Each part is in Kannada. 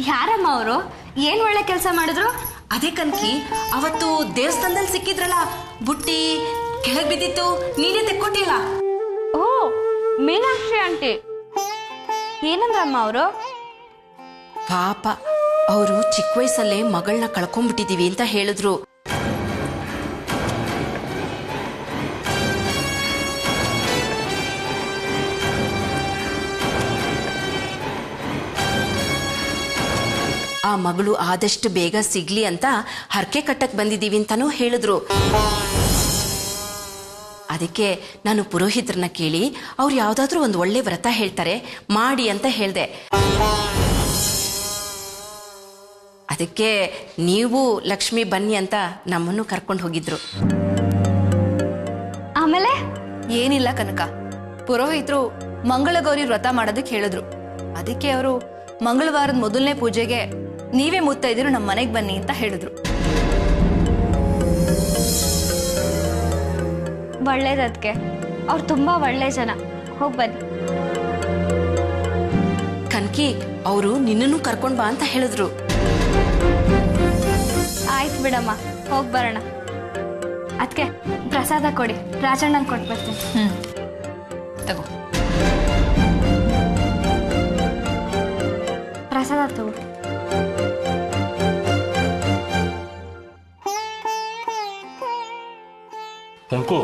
ಯಾರಮ್ಮ ಅವರು? ಏನ್ ಒಳ್ಳೆ ಕೆಲಸ ಮಾಡಿದ್ರು? ಅದೇ ಕನ್ಕಿ, ಅವತ್ತು ದೇವಸ್ಥಾನದಲ್ಲಿ ಸಿಕ್ಕಿದ್ರಲ್ಲ, ಬುಟ್ಟಿ ಕೆಳಗ್ ಬಿದ್ದಿತ್ತು, ನೀನೇ ತೆಕ್ಕೊಟ್ಟಿಲ್ಲ. ಓ, ಮೀನಾಕ್ಷಿ ಆಂಟಿ. ಏನಂದ್ರಮ್ಮ ಅವರು? ಪಾಪ, ಅವರು ಚಿಕ್ಕ ವಯಸ್ಸಲ್ಲೇ ಮಗಳನ್ನ ಕಳ್ಕೊಂಡ್ಬಿಟ್ಟಿದೀವಿ ಅಂತ ಹೇಳಿದ್ರು. ಆ ಮಗಳು ಆದಷ್ಟು ಬೇಗ ಸಿಗ್ಲಿ ಅಂತ ಹರಕೆ ಕಟ್ಟಕ್ ಬಂದಿದ್ದೀವಿ ಅಂತಾನೂ ಹೇಳಿದ್ರು. ಅದಕ್ಕೆ ನಾನು ಪುರೋಹಿತ್ರನ್ನ ಕೇಳಿ ಅವ್ರು ಯಾವ್ದಾದ್ರೂ ಒಂದು ಒಳ್ಳೆ ವ್ರತ ಹೇಳ್ತಾರೆ ಮಾಡಿ ಅಂತ ಹೇಳ್ದೆ. ಅದಕ್ಕೆ ನೀವು ಲಕ್ಷ್ಮಿ ಬನ್ನಿ ಅಂತ ನಮ್ಮನ್ನು ಕರ್ಕೊಂಡು ಹೋಗಿದ್ರು. ಆಮೇಲೆ ಏನಿಲ್ಲ ಕನಕ, ಪುರೋಹಿತರು ಮಂಗಳಗೌರಿ ವ್ರತ ಮಾಡೋದಕ್ಕೆ ಹೇಳಿದ್ರು. ಅದಕ್ಕೆ ಅವರು ಮಂಗಳವಾರದ ಮೊದಲನೇ ಪೂಜೆಗೆ ನೀವೇ ಮುತ್ತೈದಿರು ನಮ್ಮ ಮನೆಗೆ ಬನ್ನಿ ಅಂತ ಹೇಳಿದ್ರು. ಒಳ್ಳೇದಕ್ಕೆ, ಅವ್ರು ತುಂಬಾ ಒಳ್ಳೆ ಜನ. ಹೋಗ್ಬನ್ನಿ. ಕನ್ಕಿ, ಅವರು ನಿನ್ನನ್ನು ಕರ್ಕೊಂಡ್ ಬಾ ಅಂತ ಹೇಳಿದ್ರು. ಆಯ್ತು ಬಿಡಮ್ಮ, ಹೋಗ್ ಬರೋಣ. ಅದಕ್ಕೆ ಪ್ರಸಾದ ಕೊಡಿ, ರಾಜಣ್ಣನ್ ಕೊಟ್ಟು ಬರ್ತೀನಿ. ತಗೋ ಪ್ರಸಾದ ತಗೋ. ಕನ್ಕೋ,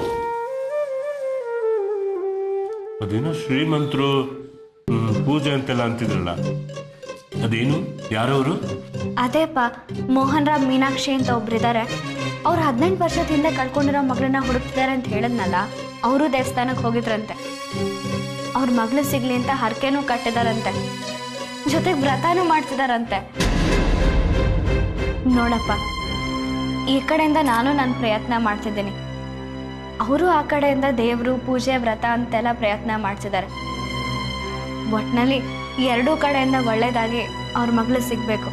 ಅದೇನೋ ಶ್ರೀಮಂತರು ಪೂಜೆ ಅಂತೆಲ್ಲ ಅಂತಿದ್ರಲ್ಲ, ಅದೇನು? ಯಾರವರು? ಅದೇಪ್ಪ, ಮೋಹನ್ ರಾವ್ ಮೀನಾಕ್ಷಿ ಅಂತ ಒಬ್ರಿದ್ದಾರೆ. ಅವ್ರು 18 ವರ್ಷದ ಹಿಂದೆ ಕಳ್ಕೊಂಡಿರೋ ಮಗಳನ್ನ ಹುಡುಕ್ತಿದ್ದಾರೆ ಅಂತ ಹೇಳಿದ್ನಲ್ಲ, ಅವರು ದೇವಸ್ಥಾನಕ್ಕೆ ಹೋಗಿದ್ರಂತೆ. ಅವ್ರ ಮಗಳು ಸಿಗ್ಲಿ ಅಂತ ಹರಕೆನೂ ಕಟ್ಟಿದಾರಂತೆ, ಜೊತೆಗೆ ವ್ರತನೂ ಮಾಡ್ತಿದಾರಂತೆ. ನೋಡಪ್ಪ, ಈ ಕಡೆಯಿಂದ ನಾನು ನನ್ನ ಪ್ರಯತ್ನ ಮಾಡ್ತಿದ್ದೀನಿ, ಅವರು ಆ ಕಡೆಯಿಂದ ದೇವರು ಪೂಜೆ ವ್ರತ ಅಂತೆಲ್ಲ ಪ್ರಯತ್ನ ಮಾಡ್ತಿದ್ದಾರೆ. ಒಟ್ನಲ್ಲಿ ಎರಡೂ ಕಡೆಯಿಂದ ಒಳ್ಳೇದಾಗಿ ಅವ್ರ ಮಗಳು ಸಿಗ್ಬೇಕು.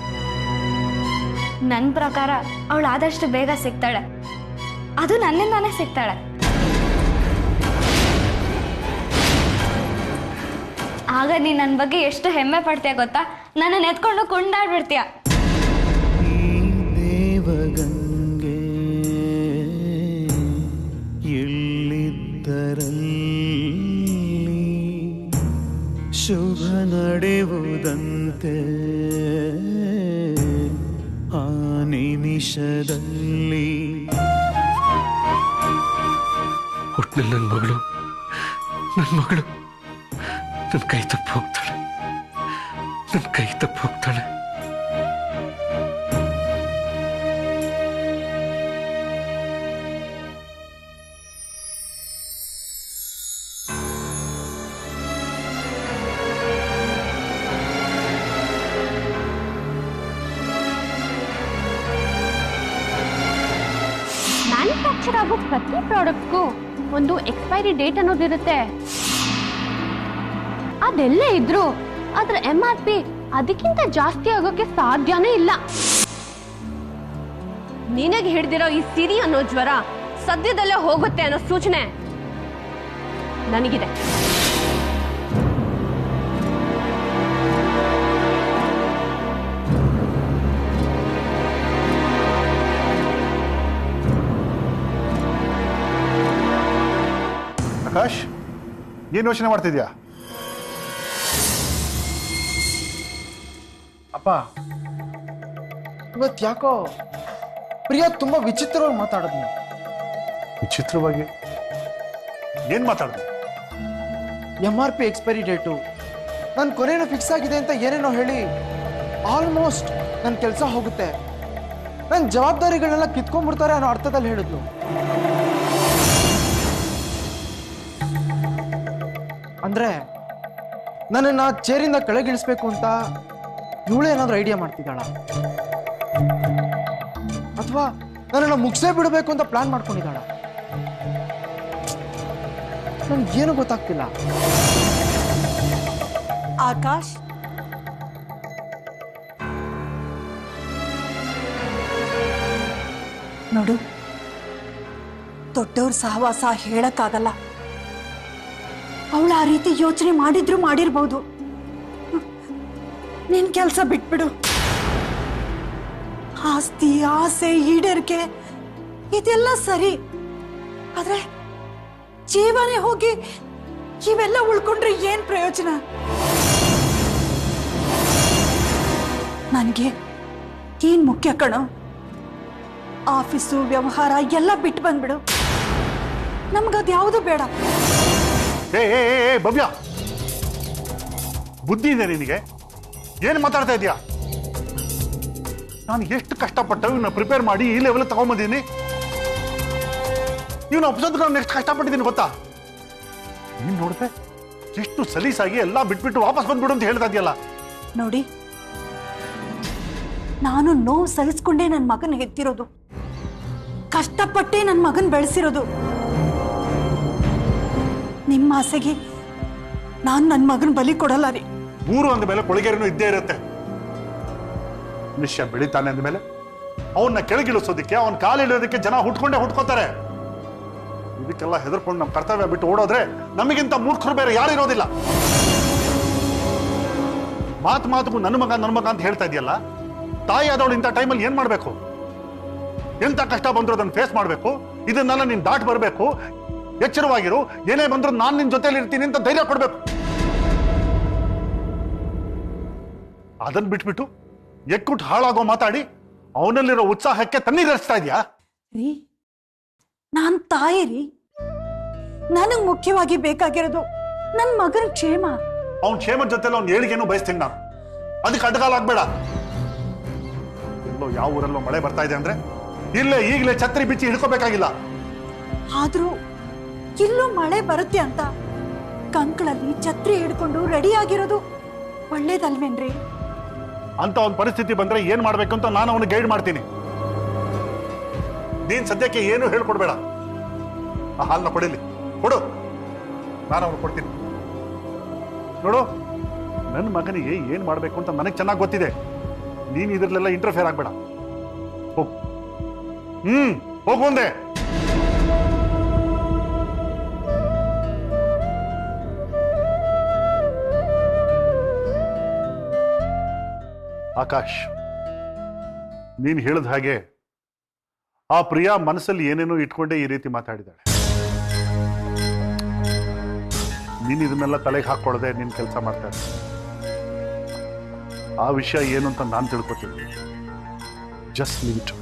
ನನ್ನ ಪ್ರಕಾರ ಅವಳು ಆದಷ್ಟು ಬೇಗ ಸಿಗ್ತಾಳೆ, ಅದು ನನ್ನಿಂದಾನೇ ಸಿಗ್ತಾಳೆ. ಆಗ ನೀನ್ ನನ್ನ ಬಗ್ಗೆ ಎಷ್ಟು ಹೆಮ್ಮೆ ಪಡ್ತೀಯ ಗೊತ್ತಾ? ನನ್ನ ಎತ್ಕೊಂಡು ಕೊಂಡಾಡ್ಬಿಡ್ತೀಯ. ದೇವಗಂಗೆ ಎಲ್ಲಿದ್ದರಲ್ಲಿ ಶುಭ ನಡೆಯುವುದಂತೆ ಆ ನಿಮಿಷದಲ್ಲಿ. ಒಟ್ಟಿನಲ್ಲಿ ನನ್ನ ಮಗಳು ನನ್ನ ಕೈ ತಪ್ಪು ಹೋಗ್ತಾಳೆ, ನನ್ನ ಕೈ ತಪ್ಪು ಹೋಗ್ತಾಳೆ. ಮ್ಯಾನುಫ್ಯಾಕ್ಚರ್ ಆಗೋ ಪ್ರತಿ ಪ್ರಾಡಕ್ಟ್ಗೂ ಒಂದು ಎಕ್ಸ್ಪೈರಿ ಡೇಟ್ ಅನ್ನೋದಿರುತ್ತೆ. ಅದೆಲ್ಲ ಇದ್ರು ಅದ್ರ MRP ಅದಕ್ಕಿಂತ ಜಾಸ್ತಿ ಆಗೋಕೆ ಸಾಧ್ಯನೇ ಇಲ್ಲ. ನಿನಗೆ ಹಿಡಿದಿರೋ ಈ ಸಿರಿ ಅನ್ನೋ ಜ್ವರ ಸದ್ಯದಲ್ಲೇ ಹೋಗುತ್ತೆ ಅನ್ನೋ ಸೂಚನೆ ನನಗಿದೆ. ಆಕಾಶ್, ಏನು ಯೋಚನೆ ಮಾಡ್ತಿದ್ಯಾ? ಅಪ್ಪ, ಇವತ್ತು ಯಾಕೋ ಪ್ರಿಯಾ ತುಂಬಾ ವಿಚಿತ್ರವಾಗಿ ಮಾತಾಡಿದ್ನು. ವಿಚಿತ್ರವಾಗಿ ಏನ್ ಮಾತಾಡ್ದು? MRP ಎಕ್ಸ್ಪೈರಿ ಡೇಟು ನನ್ನ ಕೊನೆನೂ ಫಿಕ್ಸ್ ಆಗಿದೆ ಅಂತ ಏನೇನೋ ಹೇಳಿ ಆಲ್ಮೋಸ್ಟ್ ನನ್ನ ಕೆಲಸ ಹೋಗುತ್ತೆ, ನನ್ನ ಜವಾಬ್ದಾರಿಗಳನ್ನೆಲ್ಲ ಕಿತ್ಕೊಂಡ್ಬಿಡ್ತಾರೆ ಅನ್ನೋ ಅರ್ಥದಲ್ಲಿ ಹೇಳಿದ್ಲು. ಅಂದ್ರೆ ನನ್ನನ್ನ ಚೇರಿಂದ ಕೆಳಗಿಳಿಸ್ಬೇಕು ಅಂತ ಇವಳು ಏನಾದ್ರೂ ಐಡಿಯಾ ಮಾಡ್ತಿದ್ದಾಳ, ಅಥವಾ ನನ್ನನ್ನು ಮುಗಿಸೇ ಬಿಡಬೇಕು ಅಂತ ಪ್ಲಾನ್ ಮಾಡ್ಕೊಂಡಿದ್ದಾಳ? ನನ್ಗೇನು ಗೊತ್ತಾಗ್ತಿಲ್ಲ. ಆಕಾಶ್, ನೋಡು, ದೊಡ್ಡವ್ರ ಸಹವಾಸ ಹೇಳಕ್ಕಾಗಲ್ಲ. ಅವಳು ಆ ರೀತಿ ಯೋಚನೆ ಮಾಡಿದ್ರು ಮಾಡಿರ್ಬೋದು. ನಿನ್ ಕೆಲಸ ಬಿಟ್ಬಿಡು. ಆಸ್ತಿ, ಆಸೆ, ಈಡೇರಿಕೆ ಇದೆಲ್ಲ ಸರಿ, ಆದ್ರೆ ಜೀವನೇ ಹೋಗಿ ಇವೆಲ್ಲ ಉಳ್ಕೊಂಡ್ರೆ ಏನ್ ಪ್ರಯೋಜನ? ನನ್ಗೆ ಏನ್ ಮುಖ್ಯ ಕಣೋ, ಆಫೀಸು ವ್ಯವಹಾರ ಎಲ್ಲ ಬಿಟ್ಟು ಬಂದ್ಬಿಡು. ನಮ್ಗದ್ಯಾವುದು ಬೇಡ. ಏ ಭವ್ಯ, ಬುದ್ಧಿ ಇದೆ ನಿನಗೆ? ಏನು ಮಾತಾಡ್ತಾ ಇದೀಯಾ? ನಾನು ಎಷ್ಟು ಕಷ್ಟಪಟ್ಟು ಇವನ್ನ ಪ್ರಿಪೇರ್ ಮಾಡಿ ಈ ಲೆವೆಲ್ ತಗೊಂಬಂದಿದ್ದೀನಿ. ಇವನ್ನ ಒಪ್ಸೋದಕ್ಕೆ ನಾನು ಎಷ್ಟು ಕಷ್ಟಪಟ್ಟಿದ್ದೀನಿ ಗೊತ್ತಾ? ನೀನ್ ನೋಡಿದ್ರೆ ಎಷ್ಟು ಸಲೀಸಾಗಿ ಎಲ್ಲ ಬಿಟ್ಬಿಟ್ಟು ವಾಪಸ್ ಬಂದ್ಬಿಡು ಅಂತ ಹೇಳ್ತಾ ಇದೆಯಲ್ಲ. ನೋಡಿ, ನಾನು ನೋವು ಸಹಿಸ್ಕೊಂಡೇ ನನ್ನ ಮಗನ ಹೆತ್ತಿರೋದು, ಕಷ್ಟಪಟ್ಟೆ ನನ್ನ ಮಗನ್ ಬೆಳೆಸಿರೋದು. ನಿಮ್ಮ ಆಸೆಗೆ ನಾನು ನನ್ನ ಮಗನ ಬಲಿ ಕೊಡಲ್ಲ ರೀ. ಮೂರು ಅಂದ ಮೇಲೆ ಕೊಳಗೇರಿನೂ ಇದ್ದೇ ಇರುತ್ತೆ. ಮನುಷ್ಯ ಬೆಳಿತಾನೆ ಅಂದಮೇಲೆ ಅವನ್ನ ಕೆಳಗಿಳಿಸೋದಕ್ಕೆ, ಅವನ ಕಾಲಿಡೋದಕ್ಕೆ ಜನ ಹುಟ್ಕೋತಾರೆ. ಇದಕ್ಕೆಲ್ಲ ಹೆದರ್ಕೊಂಡು ನಮ್ಮ ಕರ್ತವ್ಯ ಬಿಟ್ಟು ಓಡೋದ್ರೆ ನಮಗಿಂತ ಮೂರ್ಖರು ಬೇರೆ ಯಾರು ಇರೋದಿಲ್ಲ. ಮಾತಿಗೂ ನನ್ನ ಮಗ ಅಂತ ಹೇಳ್ತಾ ಇದೆಯಲ್ಲ. ತಾಯಿ ಆದವಳು ಇಂಥ ಟೈಮಲ್ಲಿ ಏನ್ ಮಾಡ್ಬೇಕು? ಎಂತ ಕಷ್ಟ ಬಂದ್ರು ಅದನ್ನ ಫೇಸ್ ಮಾಡ್ಬೇಕು. ಇದನ್ನೆಲ್ಲ ನೀನ್ ದಾಟ್ ಬರಬೇಕು. ಎಚ್ಚರವಾಗಿರು, ಏನೇ ಬಂದ್ರು ನಾನು ನಿನ್ ಜೊತೆಲಿ ಇರ್ತೀನಿ ಅಂತ ಧೈರ್ಯ ಕೊಡ್ಬೇಕು. ಅದನ್ನ ಬಿಟ್ಬಿಟ್ಟು ಎಕ್ಕುಟ್ಟು ಹಾಳಾಗೋ ಮಾತಾಡಿ ಅವನಲ್ಲಿರೋ ಉತ್ಸಾಹಕ್ಕೆ ತಣ್ಣೀರು ಹರಿಸ್ತಾ ಇದೆಯಾ? ರೀ, ನಾನ್ ತಾಯಿ ರೀ. ನನಗ್ ಮುಖ್ಯವಾಗಿ ಬೇಕಾಗಿರೋದು ನನ್ನ ಮಗನ ಕ್ಷೇಮ. ಅವನ ಕ್ಷೇಮದ ಜೊತೆಲಿ ಅವ್ನ ಏಳಿಗೆನೂ ಬಯಸ್ತೀನಿ ನಾನು. ಅದಕ್ಕೆ ಅಡ್ಡಗಾಲ ಆಗ್ಬೇಡ. ಎಲ್ಲೋ ಯಾವ ಊರಲ್ಲೋ ಮಳೆ ಬರ್ತಾ ಇದೆ ಅಂದ್ರೆ ಈಗಲೇ ಛತ್ರಿ ಬಿಚ್ಚಿ ಹಿಡ್ಕೋಬೇಕಾಗಿಲ್ಲ. ಆದ್ರೂ ಇಲ್ಲೂ ಮಳೆ ಬರುತ್ತೆ ಅಂತ ಕಂಕಳಲ್ಲಿ ಛತ್ರಿ ಹಿಡ್ಕೊಂಡು ರೆಡಿ ಆಗಿರೋದು ಒಳ್ಳೇದಲ್ವೇನ್ರಿ? ಅಂತ ಒಂದು ಪರಿಸ್ಥಿತಿ ಬಂದ್ರೆ ಏನ್ ಮಾಡ್ಬೇಕು ಅಂತ ನಾನು ಅವನು ಗೈಡ್ ಮಾಡ್ತೀನಿ. ನೀನ್ ಸದ್ಯಕ್ಕೆ ಏನು ಹೇಳ್ಕೊಡ್ಬೇಡ. ಆ ಹಾಲನ್ನ ಕೊಡಿಲಿ, ಕೊಡು, ನಾನು ಅವನು ಕೊಡ್ತೀನಿ. ನೋಡು, ನನ್ನ ಮಗನಿಗೆ ಏನ್ ಮಾಡ್ಬೇಕು ಅಂತ ನನಗೆ ಚೆನ್ನಾಗಿ ಗೊತ್ತಿದೆ. ನೀನ್ ಇದ್ರಲ್ಲೆಲ್ಲ ಇಂಟರ್ಫಿಯರ್ ಆಗ್ಬೇಡ. ಹೋಗು ಒಂದೇ. ಆಕಾಶ್, ನೀನ್ ಹೇಳಿದ ಹಾಗೆ ಆ ಪ್ರಿಯಾ ಮನಸ್ಸಲ್ಲಿ ಏನೇನೋ ಇಟ್ಕೊಂಡೇ ಈ ರೀತಿ ಮಾತಾಡಿದಾಳೆ. ನೀನ್ ಇದನ್ನೆಲ್ಲ ತಲೆಗೆ ಹಾಕೊಳ್ಳದೆ ನಿನ್ ಕೆಲಸ ಮಾಡ್ತಾ ಇದ್ದ. ಆ ವಿಷಯ ಏನು ಅಂತ ನಾನು ತಿಳ್ಕೊತೀನಿ. Just leave it.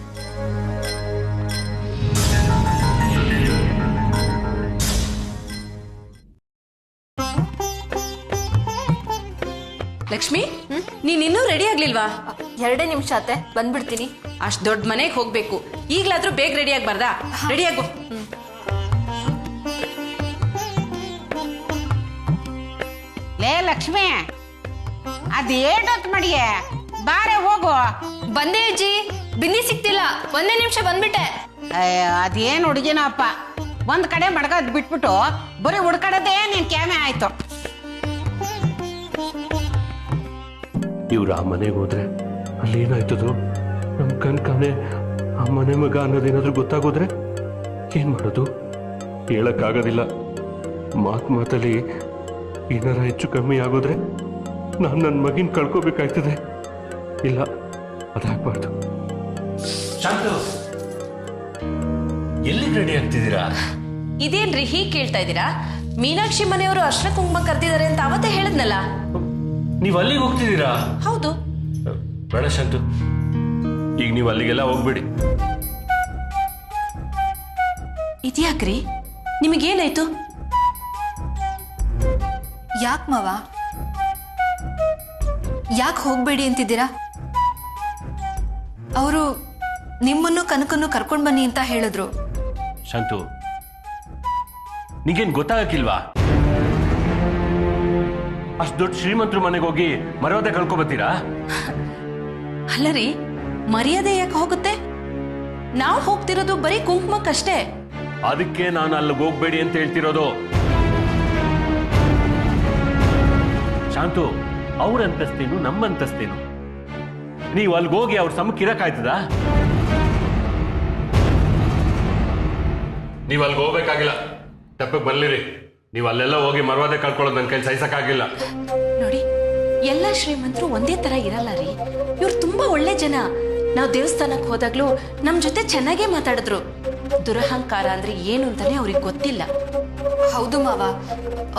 ಲಕ್ಷ್ಮಿ, ನೀನ್ ಇನ್ನೂ ರೆಡಿ ಆಗ್ಲಿಲ್ವಾ? 2 ನಿಮಿಷ ಆತೆ, ಬಂದ್ಬಿಡ್ತೀನಿ. ಅಷ್ಟ್ ದೊಡ್ಡ ಮನೆಗೆ ಹೋಗ್ಬೇಕು. ಈಗ್ಲಾದ್ರೂ ಬೇಗ ರೆಡಿ ಆಗ್ಬಾರ್ದಾ? ರೆಡಿ ಆಗು. ಲೇ ಲಕ್ಷ್ಮಿ, ಅದೇಟೊತ್ತು ಮಡಿಗೆ ಬಾರೆ ಹೋಗು. ಬಂದೆ ಅಜ್ಜಿ, ಬಿಂದಿ ಸಿಕ್ತಿಲ್ಲ. 1 ನಿಮಿಷ ಬಂದ್ಬಿಟ್ಟೆ. ಅದೇನು ಹುಡುಗಿನಪ್ಪ, ಒಂದ್ ಕಡೆ ಮಡ್ಗದ್ ಬಿಟ್ಬಿಟ್ಟು ಬರೀ ಹುಡ್ಕಡದೇ ನಿನ್ ಕ್ಯಾಮೆ ಆಯ್ತು. ಇವ್ರು ಆ ಮನೆಗೆ ಹೋದ್ರೆ ಅಲ್ಲಿ ಏನಾಯ್ತದೋ? ನಮ್ ಕಣ್ಕಾನೆ ಆ ಮನೆ ಮಗ ಅನ್ನೋದೇನಾದ್ರೂ ಗೊತ್ತಾಗೋದ್ರೆ ಏನ್ ಮಾಡೋದು? ಹೇಳಕ್ಕಾಗೋದಿಲ್ಲ. ಮಾತಲ್ಲಿ ಏನಾರ ಹೆಚ್ಚು ಕಮ್ಮಿ ಆಗೋದ್ರೆ ನಾನು ನನ್ನ ಮಗಿನ ಕಳ್ಕೋಬೇಕಾಯ್ತದೆ. ಇಲ್ಲ, ಅದಾಗಬಾರ್ದು. ಶಾಂತು, ಎಲ್ಲಿ ರೆಡಿ ಆಗ್ತಿದ್ದೀರಾ? ಇದೇನ್ರಿ ಹೀಗೆ ಕೇಳ್ತಾ ಇದ್ದೀರಾ? ಮೀನಾಕ್ಷಿ ಮನೆಯವರು ಅರ್ಶನ ಕುಂಕುಮ ಕರೆದಿದ್ದಾರೆ ಅಂತ ಅವತ್ತೇ ಹೇಳಿದ್ನಲ್ಲ. ನೀವು ಅಲ್ಲಿಗೆ ಹೋಗ್ತಿದ್ದೀರಾ? ಹೌದು. ಬೇಡ ಶಾಂತು, ಈಗ ನೀವು ಅಲ್ಲಿಗೆಲ್ಲ ಹೋಗ್ಬೇಡಿ. ಇದ್ಯಾಕ್ರಿ, ನಿಮಗೇನಾಯ್ತು? ಯಾಕೆ ಮಾವ, ಯಾಕೆ ಹೋಗ್ಬೇಡಿ ಅಂತಿದ್ದೀರಾ? ಅವರು ನಿಮ್ಮನ್ನು ಕನಕನ್ನು ಕರ್ಕೊಂಡ್ ಬನ್ನಿ ಅಂತ ಹೇಳಿದ್ರು. ಶಾಂತು, ನಿಗೇನ್ ಗೊತ್ತಾಗಕ್ಕಿಲ್ವಾ? ಅಷ್ಟು ದೊಡ್ಡ ಶ್ರೀಮಂತರು ಮನೆಗೆ ಹೋಗಿ ಮರ್ಯಾದೆ ಕಳ್ಕೊಬತ್ತೀರಾ? ಅಲ್ಲ ರೀ, ಮರ್ಯಾದೆ ಯಾಕೆ ಹೋಗುತ್ತೆ? ನಾವು ಹೋಗ್ತಿರೋದು ಬರೀ ಕುಂಕುಮಕ್ಕಷ್ಟೇ. ಅದಕ್ಕೆ ನಾನು ಅಲ್ಲಿಗೆ ಹೋಗ್ಬೇಡಿ ಅಂತ ಹೇಳ್ತಿರೋದು. ಶಾಂತು, ಅವ್ರ ಅಂತಸ್ತೇನು ನಮ್ಮ ಅಂತಸ್ತೇನು? ನೀವು ಅಲ್ಲಿಗೆ ಹೋಗಿ ಅವ್ರ ಸಮಕ್ಕಿರಕ್ಕಾಯ್ತದ? ನೀವು ಅಲ್ಲಿಗೆ ಹೋಗ್ಬೇಕಾಗಿಲ್ಲ. ತಪ್ಪಕ್ಕೆ ಬರ್ಲಿರಿ. ನೀವು ಅಲ್ಲೆಲ್ಲ ಹೋಗಿ ಮರ್ವಾದೆ ಕಳ್ಕೊಳ್ಳೋದು ನನ್ನ ಕೈ ಸಹಿಸಕ್ಕಾಗಿಲ್ಲ. ನೋಡಿ, ಎಲ್ಲ ಶ್ರೀಮಂತರು ಒಂದೇ ತರ ಇರಲ್ಲ ರೀ. ಇವ್ರು ತುಂಬಾ ಒಳ್ಳೆ ಜನ. ನಾವು ದೇವಸ್ಥಾನಕ್ಕೆ ಹೋದಾಗ್ಲೂ ನಮ್ ಜೊತೆ ಚೆನ್ನಾಗೇ ಮಾತಾಡಿದ್ರು. ದುರಹಂಕಾರ ಅಂದ್ರೆ ಏನು ಅಂತಾನೆ ಅವ್ರಿಗೆ ಗೊತ್ತಿಲ್ಲ. ಹೌದು ಮಾವ,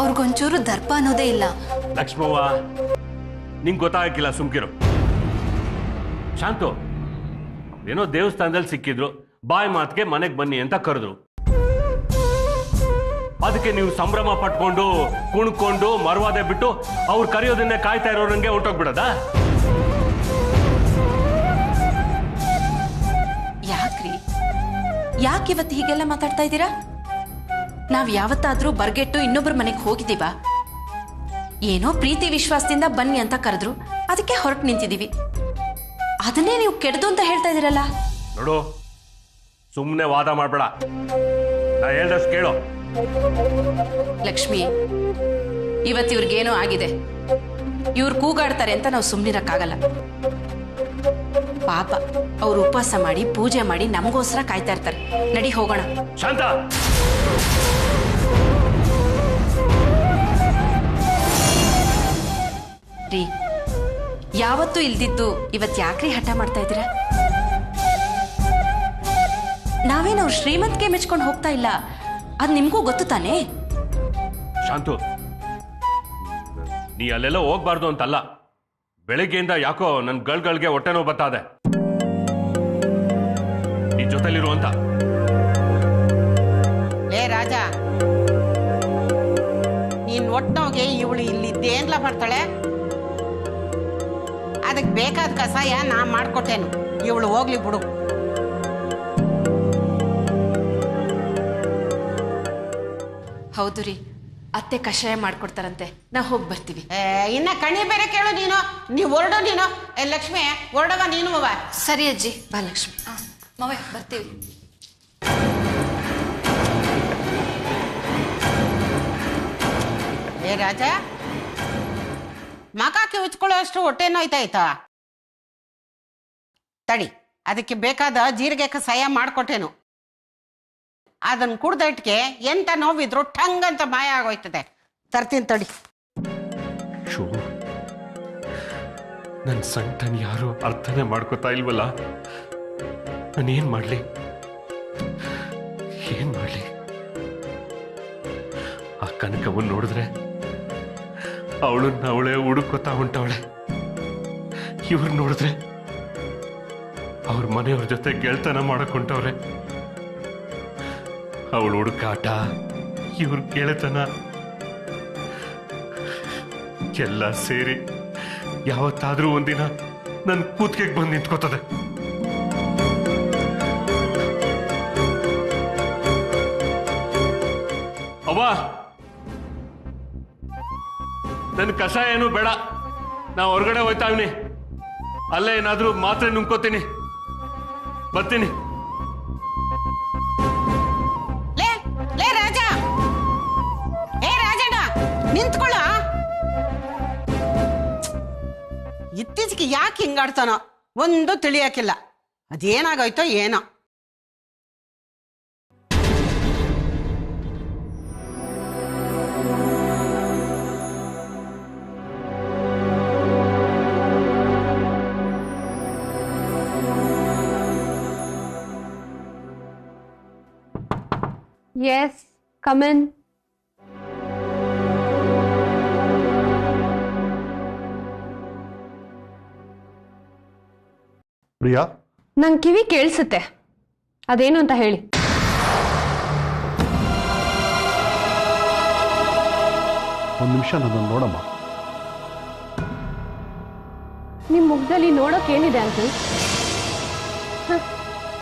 ಅವ್ರಿಗೊಂಚೂರು ದರ್ಪ ಅನ್ನೋದೇ ಇಲ್ಲ. ಲಕ್ಷ್ಮವ್ವ, ನಿಂಗೆ ಗೊತ್ತಾಗಿಲ್ಲ, ಸುಮ್ಕಿರು. ಶಾಂತು, ಏನೋ ದೇವಸ್ಥಾನದಲ್ಲಿ ಸಿಕ್ಕಿದ್ರು, ಬಾಯ್ ಮಾತಿಗೆ ಮನೆಗೆ ಬನ್ನಿ ಅಂತ ಕರೆದ್ರು. ಅದಕ್ಕೆ ನೀವು ಸಂಭ್ರಮ ಪಟ್ಕೊಂಡು ಕುಣ್ಕೊಂಡು ಮರವಾದೆ ಬಿಟ್ಟು ಅವ್ರು ಕರೆಯೋದನ್ನೇ ಕಾಯ್ತಾ ಇರೋರಂಗೆ ಹೊರಟೋಗ್ಬಿಡದ? ಯಾಕ್ರಿ, ಯಾಕೆ ಇವತ್ತು ಹೀಗೆಲ್ಲ ಮಾತಾಡ್ತಾ ಇದ್ದೀರಾ? ನಾವ್ ಯಾವತ್ತಾದ್ರೂ ಬರ್ಗೆಟ್ಟು ಇನ್ನೊಬ್ಬರ ಮನೆಗೆ ಹೋಗಿದ್ದೀವ? ಏನೋ ಪ್ರೀತಿ ವಿಶ್ವಾಸದಿಂದ ಬನ್ನಿ ಅಂತ ಕರೆದ್ರು, ಅದಕ್ಕೆ ಹೊರಟು ನಿಂತಿದೀವಿ. ಅದನ್ನೇ ನೀವು ಕೆಡ್ದು ಅಂತ ಹೇಳ್ತಾ ಇದೀರಲ್ಲ. ನೋಡು, ಸುಮ್ಮನೆ ವಾದ ಮಾಡ್ಬೇಡ, ನಾ ಹೇಳ್ದಷ್ಟು ಕೇಳೋ. ಲಕ್ಷ್ಮಿ, ಇವತ್ತು ಇವ್ರಿಗೇನೋ ಆಗಿದೆ. ಇವ್ರು ಕೂಗಾಡ್ತಾರೆ ಅಂತ ನಾವು ಸುಮ್ಮನಿರಕ್ಕಾಗಲ್ಲ. ಪಾಪ, ಅವ್ರು ಉಪವಾಸ ಮಾಡಿ ಪೂಜೆ ಮಾಡಿ ನಮಗೋಸ್ಕರ ಕಾಯ್ತಾ ಇರ್ತಾರೆ. ನಡಿ ಹೋಗೋಣ. ಶಾಂತ, ರೀ, ಯಾವತ್ತೂ ಇಲ್ದಿದ್ದು ಇವತ್ತು ಯಾಕ್ರಿ ಹಠ ಮಾಡ್ತಾ ಇದ್ದೀರಾ? ನಾವೇನು ಅವ್ರು ಶ್ರೀಮಂತಿಗೆ ಮೆಚ್ಕೊಂಡು ಹೋಗ್ತಾ ಇಲ್ಲ, ಅದು ನಿಮ್ಗೂ ಗೊತ್ತು ತಾನೇ? ಶಾಂತು, ನೀ ಅಲ್ಲೆಲ್ಲ ಹೋಗ್ಬಾರ್ದು ಅಂತಲ್ಲ. ಬೆಳಗ್ಗೆಯಿಂದ ಯಾಕೋ ನನ್ ಗಳ್ಗಳಿಗೆ ಹೊಟ್ಟೆ ನೋವು ಬತ್ತಾದೆ. ನೀ ಜೊತೆಲಿರು ಅಂತ. ಲೇ ರಾಜ, ನೀನ್ ಒಟ್ಟೋಗೆ ಇವಳು ಇಲ್ಲಿದ್ದೇನ್ಲ ಬರ್ತಾಳೆ. ಅದಕ್ಕೆ ಬೇಕಾದ ಕಸಾಯ ನಾ ಮಾಡ್ಕೊಟ್ಟೇನು, ಇವಳು ಹೋಗ್ಲಿ ಬಿಡು. ಹೌದು ರೀ, ಅತ್ತೆ ಕಷಾಯ ಮಾಡ್ಕೊಡ್ತಾರಂತೆ. ನಾವು ಹೋಗಿ ಬರ್ತೀವಿ. ಇನ್ನ ಕಣಿ ಬೇರೆ ಕೇಳು ನೀನು. ನೀವು ಹೊರಡು ನೀನು. ಲಕ್ಷ್ಮಿ ಹೊರಡವ ನೀನು. ಅವ್ವ ಸರಿ ಅಜ್ಜಿ. ಬಾ ಲಕ್ಷ್ಮಿ. ಮಾವ ಬರ್ತೀವಿ. ಏ ರಾಜ, ಮಕಾಕಿ ಉಚ್ಕೊಳ್ಳೋ ಅಷ್ಟು ಹೊಟ್ಟೆ ನೋಯ್ತಾಯ್ತಾ? ತಡಿ, ಅದಕ್ಕೆ ಬೇಕಾದ ಜೀರಿಗೆ ಕಷಾಯ ಮಾಡ್ಕೊಟ್ಟೇನು. ಅದನ್ನ ಕುಡ್ದಟ್ಗೆ ಎಂತ ನೋವಿದ್ರು ಟಂಗ್ ಅಂತ ಮಾಯ ಆಗೋಯ್ತದೆ. ತರ್ತೀನಿ ತಡಿ. ಶೋ, ನನ್ನ ಸಂಕಟನ ಯಾರು ಅರ್ಥನೇ ಮಾಡ್ಕೋತಾ ಇಲ್ವಲ್ಲ. ನಾನೇನ್ ಮಾಡ್ಲಿ, ಏನ್ ಮಾಡ್ಲಿ? ಆ ಕನಕವನ್ನು ನೋಡಿದ್ರೆ ಅವಳನ್ನ ಅವಳೇ ಹುಡುಕೋತಾ ಹೊಂಟವಳೆ. ಇವ್ರು ನೋಡಿದ್ರೆ ಅವ್ರ ಮನೆಯವ್ರ ಜೊತೆ ಗೆಳ್ತನ ಮಾಡಕ್ ಹೊಂಟವ್ರೆ. ಅವಳು ಹುಡುಕಾಟ, ಇವ್ರ ಗೆಳೆತನ ಎಲ್ಲ ಸೇರಿ ಯಾವತ್ತಾದ್ರೂ ಒಂದಿನ ನನ್ನ ಕೂತ್ಕೆಗೆ ಬಂದು ನಿಂತ್ಕೋತದೆ. ಅವ್ವ, ನನ್ನ ಕಷಾಯ ಏನು ಬೇಡ, ನಾ ಹೊರಗಡೆ ಹೋಯ್ತಾವ್ನಿ. ಅಲ್ಲೇ ಏನಾದ್ರೂ ಮಾತ್ರೆ ನುಂಗ್ಕೋತೀನಿ, ಬರ್ತೀನಿ. ಲೇ ರಾಜ, ಏ ರಾಜಣ್ಣ ನಿಂತ್ಕೊಳ್ಳ. ಇತ್ತೀಚೆಗೆ ಯಾಕೆ ಹಿಂಗಾಡ್ತಾನೋ ಒಂದು ತಿಳಿಯಾಕಿಲ್ಲ. ಅದೇನಾಗೋಯ್ತೋ ಏನೋ. Yes, come in. ಪ್ರಿಯಾ, ನಂಗೆ ಕಿವಿ ಕೇಳಿಸುತ್ತೆ. ಅದೇನು ಅಂತ ಹೇಳಿ. ಒಂದು ನಿಮಿಷ ನನ್ನನ್ನು ನೋಡಮ್ಮ. ನಿಮ್ಮ ಮುಖದಲ್ಲಿ ನೋಡೋಕೇನಿದೆ ಅಂಕಲ್?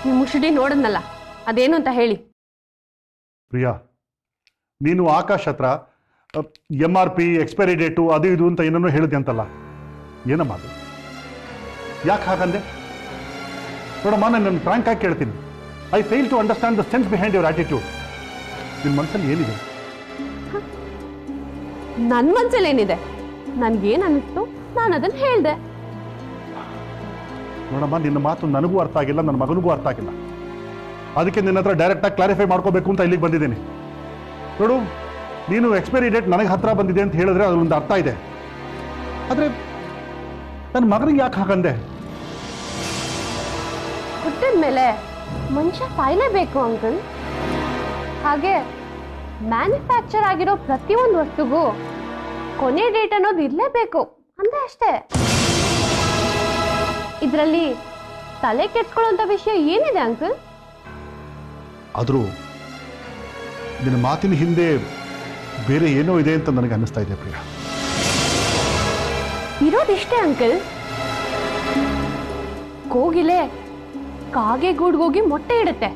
ನಿಮ್ಮ ಮುಸುಡಿ ನೋಡದ್ನಲ್ಲ, ಅದೇನು ಅಂತ ಹೇಳಿ. ಪ್ರಿಯಾ, ನೀನು ಆಕಾಶ್ ಹತ್ರ MRP ಎಕ್ಸ್ಪೈರಿ ಡೇಟು ಅದು ಇದು ಅಂತ ಏನನ್ನೋ ಹೇಳಿದೆ ಅಂತಲ್ಲ, ಏನಮ್ಮ ಅದು? ಯಾಕೆ ಹಾಗಂದೆ? ನೋಡಮ್ಮ, ನಾನು ಫ್ರಾಂಕ್ ಆಗಿ ಕೇಳ್ತೀನಿ. I fail to understand the sense behind your attitude. ನಿನ್ನ ಮನಸ್ಸಲ್ಲಿ ಏನಿದೆ? ನನ್ನ ಮನಸ್ಸಲ್ಲಿ ಏನಿದೆ? ನನ್ಗೇನು ಅನ್ನಿಸ್ತು ನಾನು ಅದನ್ನು ಹೇಳಿದೆ. ನೋಡಮ್ಮ, ನಿನ್ನ ಮಾತು ನನಗೂ ಅರ್ಥ ಆಗಿಲ್ಲ, ನನ್ನ ಮಗನಿಗೂ ಅರ್ಥ ಆಗಿಲ್ಲ. ಅದಕ್ಕೆ ನಿನ್ನ ಹತ್ರ ಡೈರೆಕ್ಟಾಗಿ ಕ್ಲಾರಿಫೈ ಮಾಡ್ಕೋಬೇಕು ಅಂತ ಇಲ್ಲಿಗೆ ಬಂದಿದ್ದೀನಿ. ನೋಡು, ನೀನು ಎಕ್ಸ್ಪೈರಿ ಡೇಟ್ ನನಗೆ ಹತ್ರ ಬಂದಿದೆ ಅಂತ ಹೇಳಿದ್ರೆ ಅದೊಂದು ಅರ್ಥ ಇದೆ. ಆದರೆ ನನ್ನ ಮಗನಿಗೆ ಯಾಕೆ ಹಾಗಂದೆ? ಹುಟ್ಟಿದ ಮೇಲೆ ಮನುಷ್ಯ ಸಾಯಲೇಬೇಕು ಅಂಕಲ್. ಹಾಗೆ ಮ್ಯಾನುಫ್ಯಾಕ್ಚರ್ ಆಗಿರೋ ಪ್ರತಿಯೊಂದು ವಸ್ತುಗೂ ಕೊನೆ ಡೇಟ್ ಅನ್ನೋದು ಇರಲೇಬೇಕು ಅಂದೆ ಅಷ್ಟೇ. ಇದರಲ್ಲಿ ತಲೆ ಕೆಡ್ಸ್ಕೊಳ್ಳುವಂತ ವಿಷಯ ಏನಿದೆ ಅಂಕಲ್? ಆದರೂ ನಿನ್ನ ಮಾತಿನ ಹಿಂದೆ ಬೇರೆ ಏನೋ ಇದೆ ಅಂತ ನನಗೆ ಅನ್ನಿಸ್ತಾ ಇದೆ ಪ್ರಿಯಾ. ಇರೋದಿಷ್ಟೇ ಅಂಕಲ್. ಕೋಗಿಲೆ ಕಾಗೆ ಗೂಡ್ಗೋಗಿ ಮೊಟ್ಟೆ ಇಡುತ್ತೆ.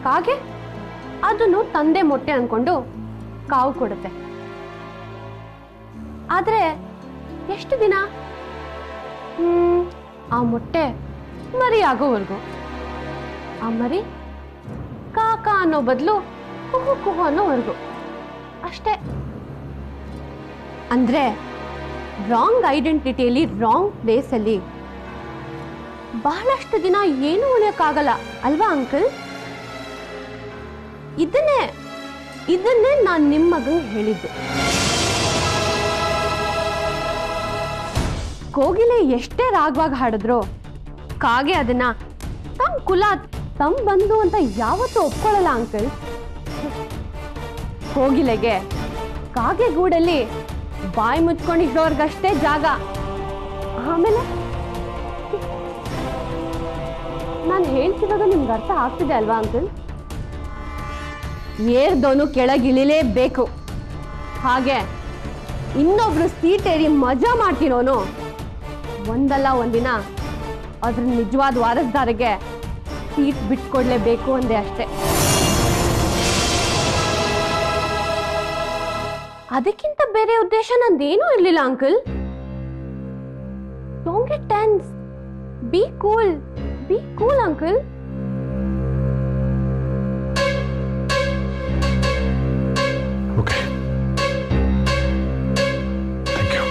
ಕಾಗೆ ಅದನ್ನು ತಂದೆ ಮೊಟ್ಟೆ ಅನ್ಕೊಂಡು ಕಾವು ಕೊಡುತ್ತೆ. ಆದ್ರೆ ಎಷ್ಟು ದಿನ? ಆ ಮೊಟ್ಟೆ ಮರಿ ಆಗೋವರೆಗೂ. ಆ ಮರಿ ಕಾಕ ಅನ್ನೋ ಬದಲು ಕುಹು ಕುಹು ಅನ್ನೋವರೆಗೂ ಅಷ್ಟೇ. ಅಂದ್ರೆ ರಾಂಗ್ ಐಡೆಂಟಿಟಿಯಲ್ಲಿ ರಾಂಗ್ ಪ್ಲೇಸಲ್ಲಿ ಬಹಳಷ್ಟು ದಿನ ಏನೂ ಉಳಿಯೋಕ್ಕಾಗಲ್ಲ ಅಲ್ವಾ ಅಂಕಲ್? ಇದನ್ನೇ ನಾನು ನಿಮ್ಮ ಮಗಂಗೆ ಹೇಳಿದ್ದು. ಕೋಗಿಲೆ ಎಷ್ಟೇ ರಾಗವಾಗಿ ಹಾಡಿದ್ರು ಕಾಗೆ ಅದನ್ನ ತಮ್ಮ ಕುಲ ತಮ್ಮ ಬಂಧು ಅಂತ ಯಾವತ್ತೂ ಒಪ್ಕೊಳ್ಳಲ್ಲ ಅಂಕಲ್. ಕೋಗಿಲೆಗೆ ಕಾಗೆ ಗೂಡಲ್ಲಿ ಬಾಯಿ ಮುಚ್ಕೊಂಡು ಇರೋರ್ಗಷ್ಟೇ ಜಾಗ. ಆಮೇಲೆ ನಾನು ಹೇಳ್ತಿರೋದು ನಿಮ್ಗೆ ಅರ್ಥ ಆಗ್ತಿದೆ ಅಲ್ವಾ ಅಂಕಲ್? ಏರ್ದೋನು ಕೆಳಗಿಳಿಲೇಬೇಕು. ಹಾಗೆ ಇನ್ನೊಬ್ರು ಸೀಟೇರಿ ಮಜಾ ಮಾಡ್ತಿರೋನು ಒಂದಲ್ಲ ಒಂದಿನ ಅದ್ರ ನಿಜವಾದ ವಾರಸ್ದಾರಿಗೆ ಸೀಟ್ ಬಿಟ್ಕೊಡ್ಲೇಬೇಕು ಅಂದೆ ಅಷ್ಟೇ. ಅದಕ್ಕಿಂತ ಬೇರೆ ಉದ್ದೇಶ ನಂದೇನೂ ಇರ್ಲಿಲ್ಲ uncle. Don't get tense. Be cool uncle. Okay, thank you.